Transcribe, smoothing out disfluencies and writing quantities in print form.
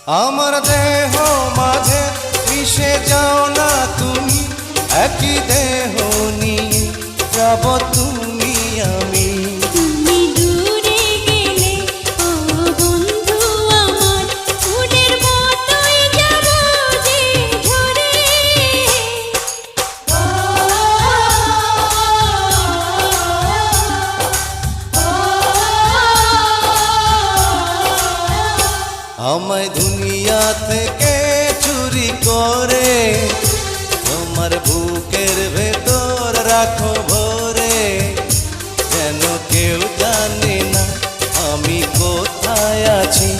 আমার দেহ মাঝে মিশে যাও না তুমি, একই দেহ নিয়ে যাব তুমি আমি। তুমি দূরে গেলে ও বন্ধু আমার, ফুলের মতোই যাব যে ঝরে। আমায় দুনিয়া থেকে চুরি করে তোমার বুকের ভেতর রাখো ভরে, যেন কেউ জানে না আমি কোথায় আছি।